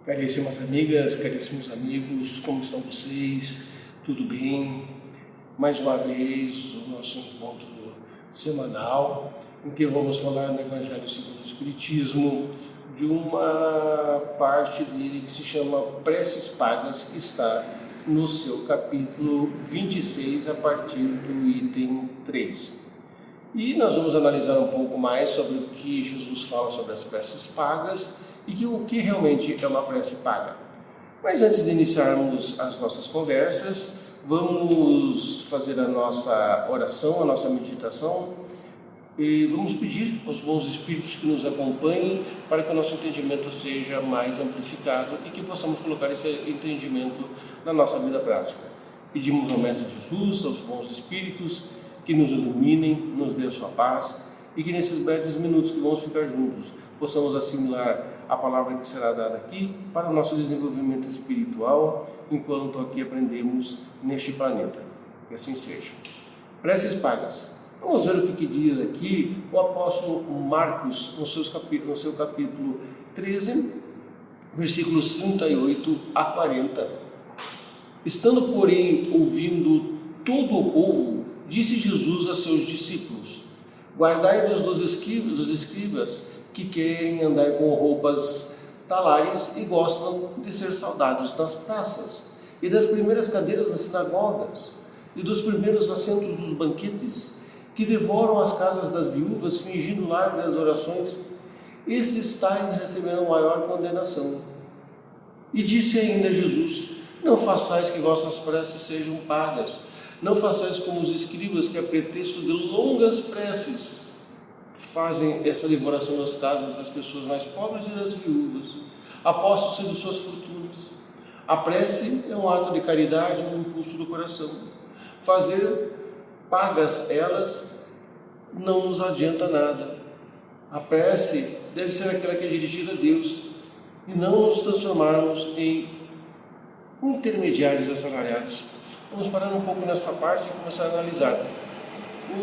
Caríssimas amigas, caríssimos amigos, como estão vocês? Tudo bem? Mais uma vez, o nosso encontro semanal, em que vamos falar no Evangelho segundo o Espiritismo, de uma parte dele que se chama Preces Pagas, que está no seu capítulo 26, a partir do item 3. E nós vamos analisar um pouco mais sobre o que Jesus fala sobre as preces pagas e o que realmente é uma prece paga. Mas antes de iniciarmos as nossas conversas, vamos fazer a nossa oração, a nossa meditação e vamos pedir aos bons espíritos que nos acompanhem para que o nosso entendimento seja mais amplificado e que possamos colocar esse entendimento na nossa vida prática. Pedimos ao Mestre Jesus, aos bons espíritos, que nos iluminem, nos dê a sua paz e que nesses breves minutos que vamos ficar juntos possamos assimilar a palavra que será dada aqui para o nosso desenvolvimento espiritual enquanto aqui aprendemos neste planeta. Que assim seja. Preces pagas. Vamos ver o que diz aqui o apóstolo Marcos no seu capítulo 13, versículos 38 a 40. Estando, porém, ouvindo todo o povo, disse Jesus a seus discípulos: guardai-vos dos escribas que querem andar com roupas talares e gostam de ser saudados nas praças, e das primeiras cadeiras das sinagogas, e dos primeiros assentos dos banquetes, que devoram as casas das viúvas, fingindo largas orações. Esses tais receberão maior condenação. E disse ainda Jesus: não façais que vossas preces sejam pagas. Não façais como os escribas, que a pretexto de longas preces fazem essa devoração das casas das pessoas mais pobres e das viúvas, apostam-se de suas fortunas. A prece é um ato de caridade, um impulso do coração. Fazer pagas elas não nos adianta nada. A prece deve ser aquela que é dirigida a Deus e não nos transformarmos em intermediários assalariados. Vamos parar um pouco nessa parte e começar a analisar.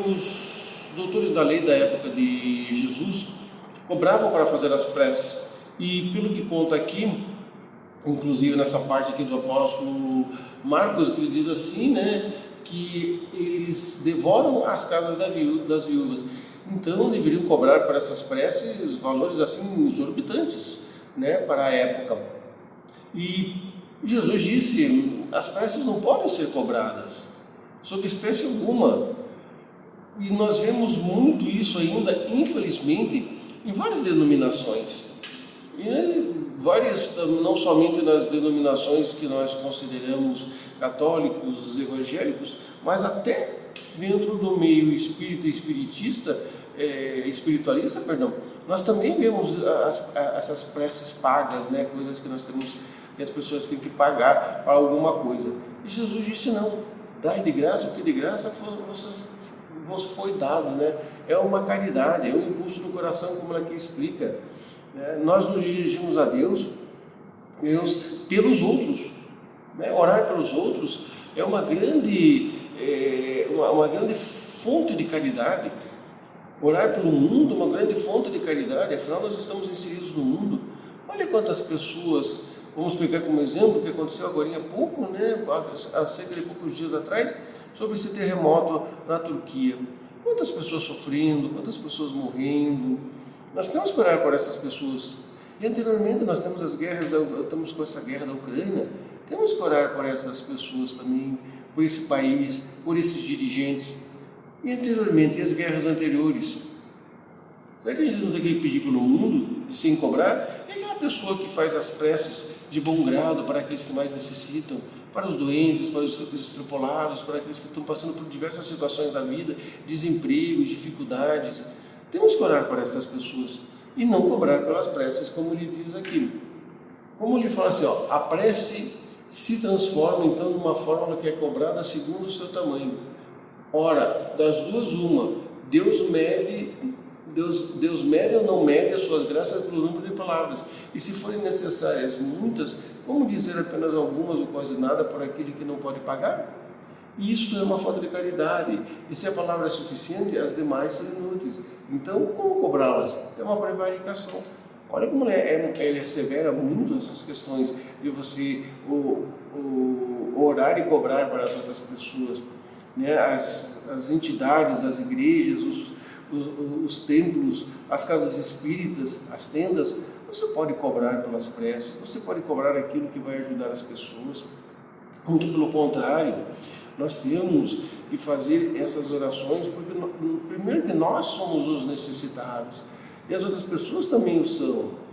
Os doutores da lei da época de Jesus cobravam para fazer as preces, e pelo que conta aqui, inclusive nessa parte aqui do apóstolo Marcos, que ele diz assim, que eles devoram as casas das viúvas. Então deveriam cobrar para essas preces valores assim exorbitantes, para a época. E Jesus disse: as preces não podem ser cobradas, sob espécie alguma. E nós vemos muito isso ainda, infelizmente, em várias denominações. E várias, não somente nas denominações que nós consideramos católicos, evangélicos, mas até dentro do meio espiritualista, nós também vemos essas preces pagas, coisas que nós temos, que as pessoas têm que pagar para alguma coisa. E Jesus disse: não, dai de graça o que de graça vos foi dado, É uma caridade, é um impulso do coração, como ela aqui explica. Nós nos dirigimos a Deus pelos outros. Orar pelos outros é uma grande fonte de caridade. Orar pelo mundo é uma grande fonte de caridade, afinal nós estamos inseridos no mundo. Olha quantas pessoas, vamos pegar como exemplo o que aconteceu agora há pouco, há cerca de poucos dias atrás, sobre esse terremoto na Turquia. Quantas pessoas sofrendo, quantas pessoas morrendo. Nós temos que orar por essas pessoas. E anteriormente nós temos estamos com essa guerra da Ucrânia, temos que orar por essas pessoas também, por esse país, por esses dirigentes. E anteriormente, e as guerras anteriores? Será que a gente não tem que pedir pelo mundo e sem cobrar? E aquela pessoa que faz as preces de bom grado para aqueles que mais necessitam, para os doentes, para os extrapolados, para aqueles que estão passando por diversas situações da vida, desempregos, dificuldades. Temos que orar por essas pessoas e não cobrar pelas preces, como ele diz aqui. Como ele fala assim, a prece se transforma então numa fórmula que é cobrada segundo o seu tamanho. Ora, das duas uma, Deus mede ou não mede as suas graças pelo número de palavras, e se forem necessárias muitas, como dizer apenas algumas ou quase nada por aquele que não pode pagar? Isto é uma falta de caridade, e se a palavra é suficiente, as demais são inúteis. Então, como cobrá-las? É uma prevaricação. Olha como ele é severa muito nessas questões de você orar e cobrar para as outras pessoas, né? As entidades, as igrejas, os templos, as casas espíritas, as tendas, você pode cobrar pelas preces, você pode cobrar aquilo que vai ajudar as pessoas. Muito pelo contrário, nós temos que fazer essas orações porque, primeiro, que nós somos os necessitados e as outras pessoas também o são.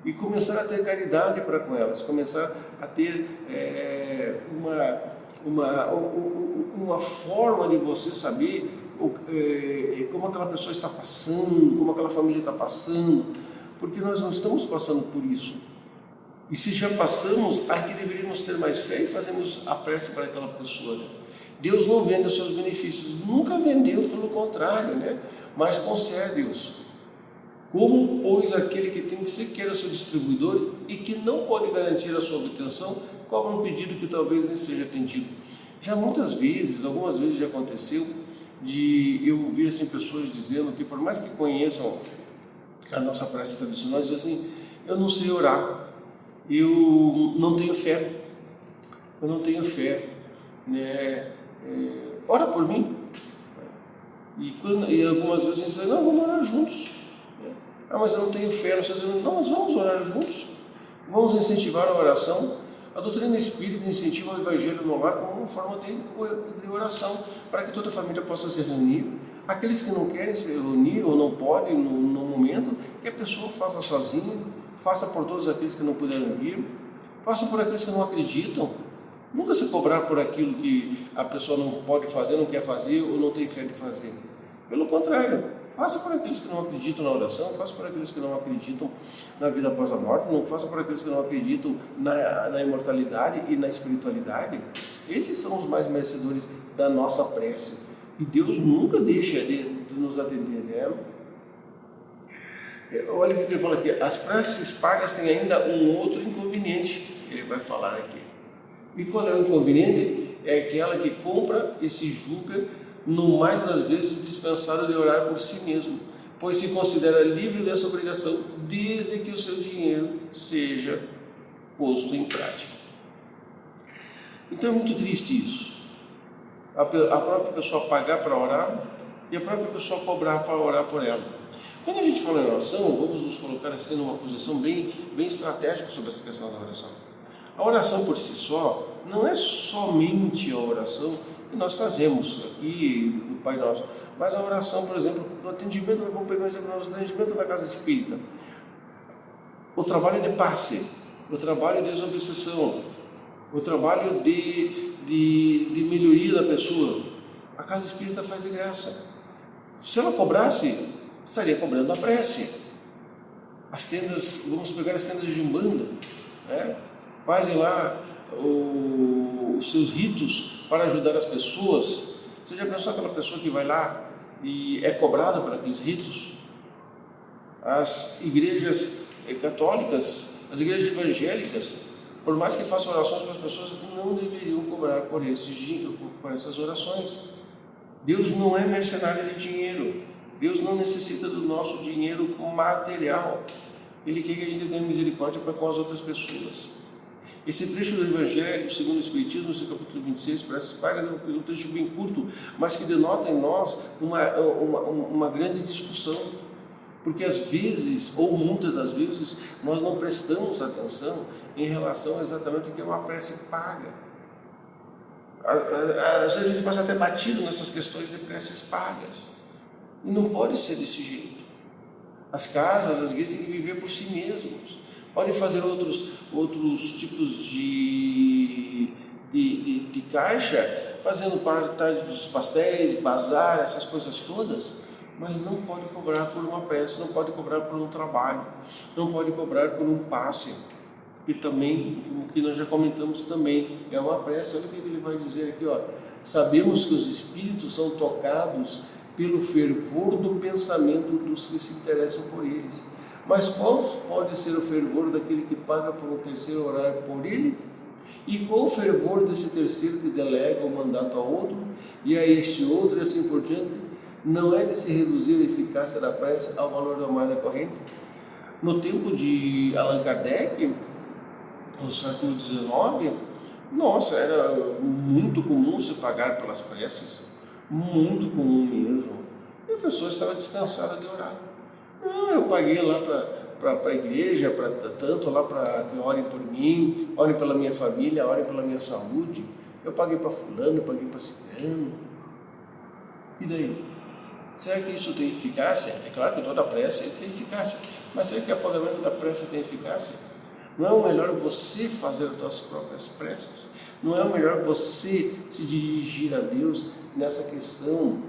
E começar a ter caridade para com elas, começar a ter uma forma de você saber como aquela pessoa está passando, como aquela família está passando, porque nós não estamos passando por isso. E se já passamos, aqui deveríamos ter mais fé e fazermos a prece para aquela pessoa. Né? Deus não vende os seus benefícios, nunca vendeu, pelo contrário, né? Mas concede-os. Como, pois, aquele que tem sequer o seu distribuidor e que não pode garantir a sua obtenção, cobra um pedido que talvez nem seja atendido. Já muitas vezes, algumas vezes já aconteceu, de eu ouvir assim, pessoas dizendo que por mais que conheçam a nossa prece tradicional, dizem assim, eu não sei orar, eu não tenho fé, né? Ora por mim. E algumas vezes a gente diz, não, vamos orar juntos. Mas eu não tenho fé, não, mas vamos orar juntos, vamos incentivar a oração. A doutrina espírita incentiva o evangelho no lar como uma forma de oração, para que toda a família possa se reunir. Aqueles que não querem se reunir ou não podem no momento, que a pessoa faça sozinha, faça por todos aqueles que não puderam vir, faça por aqueles que não acreditam. Nunca se cobrar por aquilo que a pessoa não pode fazer, não quer fazer ou não tem fé de fazer. Pelo contrário, faça por aqueles que não acreditam na oração, faça por aqueles que não acreditam na vida após a morte, não faça por aqueles que não acreditam na imortalidade e na espiritualidade. Esses são os mais merecedores da nossa prece. E Deus nunca deixa de nos atender, né? Olha o que ele fala aqui. As preces pagas têm ainda um outro inconveniente, ele vai falar aqui. E qual é o inconveniente? É aquela que compra e se julga no mais das vezes dispensado de orar por si mesmo, pois se considera livre dessa obrigação desde que o seu dinheiro seja posto em prática. Então é muito triste isso. A própria pessoa pagar para orar e a própria pessoa cobrar para orar por ela. Quando a gente fala em oração, vamos nos colocar assim numa posição bem estratégica sobre essa questão da oração. A oração por si só não é somente a oração que nós fazemos aqui do Pai Nosso, mas a oração, por exemplo, do atendimento, vamos pegar um exemplo, do atendimento na casa espírita, o trabalho de passe, o trabalho de desobsessão, o trabalho de melhoria da pessoa, a casa espírita faz de graça. Se ela cobrasse, estaria cobrando a prece. As tendas, vamos pegar as tendas de Umbanda, né? Fazem lá os seus ritos para ajudar as pessoas. Você já pensou aquela pessoa que vai lá e é cobrada por aqueles ritos? As igrejas católicas, as igrejas evangélicas, por mais que façam orações para as pessoas, não deveriam cobrar por essas orações. Deus não é mercenário de dinheiro. Deus não necessita do nosso dinheiro material. Ele quer que a gente tenha misericórdia para com as outras pessoas. Esse trecho do Evangelho, segundo o Espiritismo, no seu capítulo 26, preces pagas, é um trecho bem curto, mas que denota em nós uma grande discussão, porque às vezes, ou muitas das vezes, nós não prestamos atenção em relação exatamente ao que é uma prece paga. Às vezes a gente passa até batido nessas questões de preces pagas, e não pode ser desse jeito. As casas, as igrejas têm que viver por si mesmos. Podem fazer outros tipos de caixa, fazendo parte dos pastéis, bazar, essas coisas todas, mas não pode cobrar por uma prece, não pode cobrar por um trabalho, não pode cobrar por um passe, que também, o que nós já comentamos também, é uma prece. Olha o que ele vai dizer aqui, ó. Sabemos que os espíritos são tocados pelo fervor do pensamento dos que se interessam por eles. Mas qual pode ser o fervor daquele que paga por um terceiro orar por ele? E qual o fervor desse terceiro que delega o mandato a outro, e a este outro, e assim por diante? Não é de se reduzir a eficácia da prece ao valor da moeda corrente? No tempo de Allan Kardec, no século XIX, nossa, era muito comum se pagar pelas preces, muito comum mesmo. E a pessoa estava dispensada de orar. Não, eu paguei lá para a igreja, para tanto lá para que orem por mim, orem pela minha família, orem pela minha saúde. Eu paguei para fulano, eu paguei para ciclano. E daí? Será que isso tem eficácia? É claro que toda prece tem eficácia, mas será que o pagamento da prece tem eficácia? Não é o melhor você fazer as suas próprias preces? Não é o melhor você se dirigir a Deus nessa questão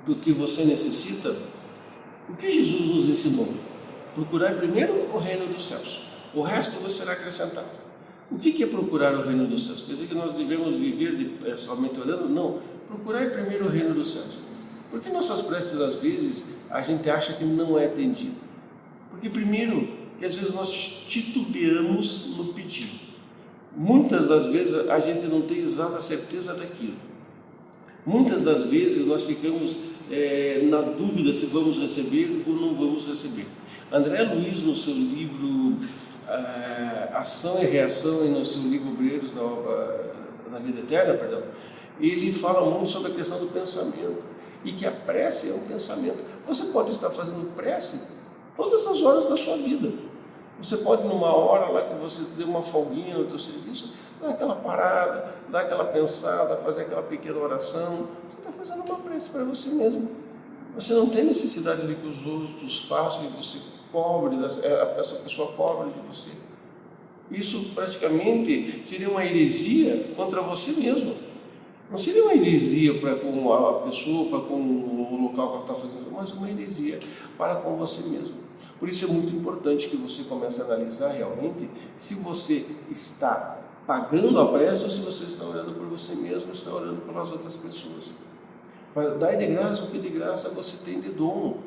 do que você necessita? O que Jesus nos ensinou? Procurar primeiro o reino dos céus. O resto vos será acrescentado. O que é procurar o reino dos céus? Quer dizer que nós devemos viver somente orando? Não. Procurar primeiro o reino dos céus. Porque nossas preces, às vezes, a gente acha que não é atendido. Porque primeiro, que às vezes nós titubeamos no pedido. Muitas das vezes a gente não tem exata certeza daquilo. Muitas das vezes nós ficamos na dúvida se vamos receber ou não vamos receber. André Luiz, no seu livro Ação e Reação, e no seu livro Obreiros da Vida Eterna, ele fala muito sobre a questão do pensamento, e que a prece é um pensamento. Você pode estar fazendo prece todas as horas da sua vida. Você pode, numa hora lá que você deu uma folguinha no teu serviço, dar aquela parada, dar aquela pensada, fazer aquela pequena oração. Você está fazendo uma prece para você mesmo. Você não tem necessidade de que os outros façam e você cobre, essa pessoa cobre de você. Isso praticamente seria uma heresia contra você mesmo. Não seria uma heresia para com a pessoa, para com o local que ela está fazendo, mas uma heresia para com você mesmo. Por isso é muito importante que você comece a analisar realmente se você está pagando a prece ou se você está orando por você mesmo, está orando pelas outras pessoas. Dai de graça o que de graça você tem de dom.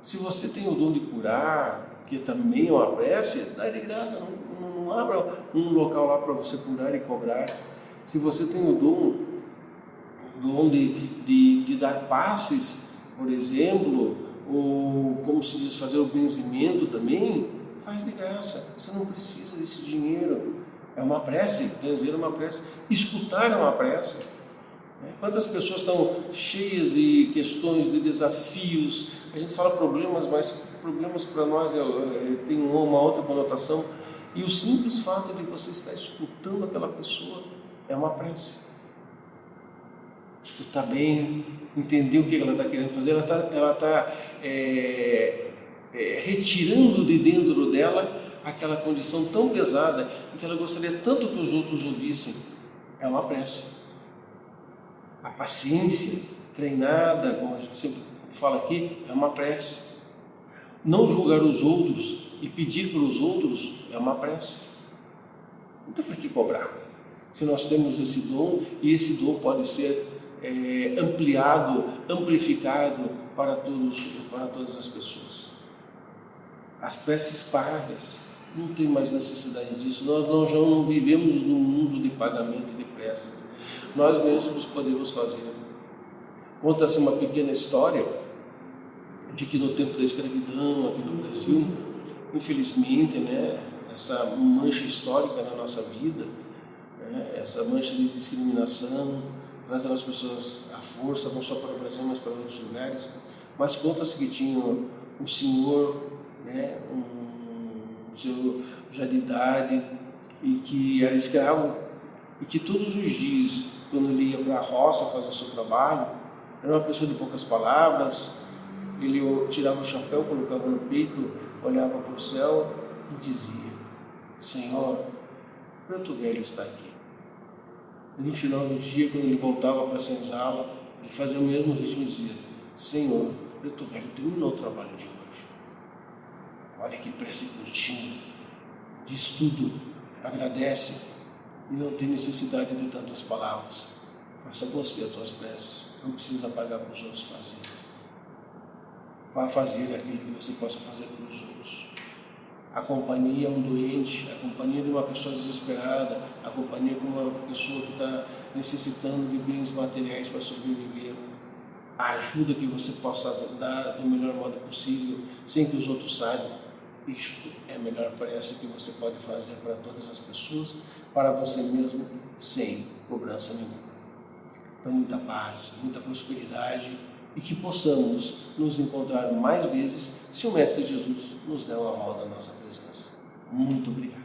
Se você tem o dom de curar, que também é uma prece, dai de graça, não abra um local lá para você curar e cobrar. Se você tem o dom de dar passes, por exemplo, ou como se diz, fazer o benzimento também, faz de graça, você não precisa desse dinheiro. É uma prece, benzer é uma prece, escutar é uma prece. Quantas pessoas estão cheias de questões, de desafios, a gente fala problemas, mas problemas para nós tem uma outra conotação, e o simples fato de você estar escutando aquela pessoa é uma prece. Escutar bem, entender o que ela está querendo fazer, ela está retirando de dentro dela aquela condição tão pesada que ela gostaria tanto que os outros ouvissem. É uma prece. A paciência treinada, como a gente sempre fala aqui, é uma prece. Não julgar os outros e pedir para os outros é uma prece. Não tem para que cobrar. Se nós temos esse dom, e esse dom pode ser ampliado, amplificado para todas as pessoas. As preces pagas, não tem mais necessidade disso. Nós já não vivemos num mundo de pagamento de prece. Nós mesmos podemos fazer. Conta-se uma pequena história de que no tempo da escravidão aqui no Brasil, infelizmente, essa mancha histórica na nossa vida, essa mancha de discriminação, trazendo as pessoas à força, não só para o Brasil, mas para outros lugares. Mas conta-se que tinha um senhor, um senhor já de idade, e que era escravo, e que todos os dias, quando ele ia para a roça fazer o seu trabalho, era uma pessoa de poucas palavras, ele tirava o chapéu, colocava no peito, olhava para o céu e dizia: Senhor, Preto Velho está aqui. E no final do dia, quando ele voltava para a senzala, ele fazia o mesmo ritmo e dizia: Senhor, Preto Velho terminou o trabalho de hoje. Olha que prece curtinha, diz tudo, agradece e não tem necessidade de tantas palavras. Faça você as tuas preces, não precisa pagar para os outros fazer. Vá fazer aquilo que você possa fazer pelos outros. A companhia de um doente, a companhia de uma pessoa desesperada, a companhia de uma pessoa que está necessitando de bens materiais para sobreviver, a ajuda que você possa dar do melhor modo possível, sem que os outros saibam. isto é a melhor prece que você pode fazer para todas as pessoas, para você mesmo, sem cobrança nenhuma. Então, muita paz, muita prosperidade e que possamos nos encontrar mais vezes se o Mestre Jesus nos der uma volta à nossa presença. Muito obrigado.